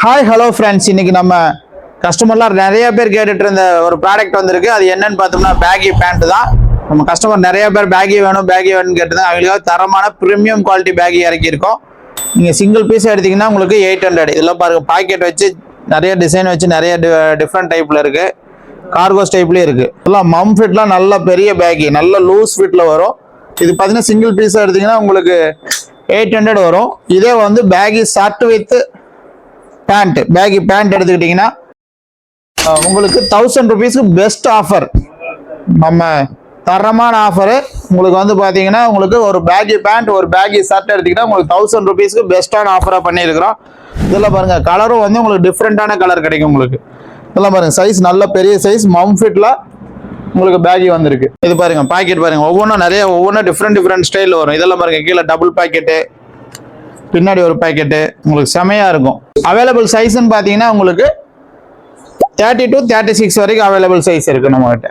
Hi hello friends, இன்னைக்கு நம்ம கஸ்டமர்லாம் நிறைய பேர் கேட்டுட்டு இருந்த ஒரு ப்ராடக்ட் வந்திருக்கு. அது என்னன்னு பார்த்தோம்னா பேகி பேண்ட் தான். நம்ம கஸ்டமர் நிறைய பேர் பேகி வேணும்னு கேட்டுதான் அவங்களுக்காக தரமான ப்ரீமியம் குவாலிட்டி பேகி இறக்கியிருக்கோம். நீங்கள் சிங்கிள் பீஸ் எடுத்தீங்கன்னா உங்களுக்கு 800. இதெல்லாம் பாருங்க, பாக்கெட் வச்சு நிறைய டிசைன் வச்சு நிறைய டிஃப்ரெண்ட் டைப்ல இருக்கு. கார்கோஸ் டைப்லேயும் இருக்கு. எல்லாம் மம் ஃபிட்லாம் நல்ல பெரிய பேகி, நல்ல லூஸ் ஃபிட்ல வரும். இது பார்த்தீங்கன்னா சிங்கிள் பீஸ் எடுத்தீங்கன்னா உங்களுக்கு 800 வரும். இதே வந்து baggy shirt with pant, baggy pant எடுத்துக்கிட்டீங்கன்னா உங்களுக்கு 1000 rupeesக்கு பெஸ்ட் ஆஃபர். நம்ம தரமான ஆஃபரு உங்களுக்கு வந்து பார்த்தீங்கன்னா உங்களுக்கு ஒரு பேகி பேண்ட் ஒரு பேகி ஷர்ட் எடுத்தீங்கன்னா உங்களுக்கு 1000 rupeesக்கு பெஸ்ட்டான ஆஃபராக பண்ணியிருக்கிறோம். இதெல்லாம் பாருங்க, கலரும் வந்து உங்களுக்கு டிஃப்ரெண்டான கலர் கிடைக்கும். உங்களுக்கு இதெல்லாம் பாருங்க, சைஸ் நல்ல பெரிய சைஸ் மம் ஃபிட்ல உங்களுக்கு பேகி வந்திருக்கு. இது பாருங்க, பாக்கெட் பாருங்க, ஒவ்வொன்றும் டிஃப்ரெண்ட் ஸ்டைலில் வரும். இதெல்லாம் பாருங்க, கீழே டபுள் பாக்கெட்டு, பின்னாடி ஒரு பாக்கெட்டு, உங்களுக்கு செமையா இருக்கும். அவைலபிள் சைஸ்ன்னு பார்த்தீங்கன்னா உங்களுக்கு 30 to 36 வரைக்கும் அவைலபிள் சைஸ் இருக்கு நம்ம கிட்ட.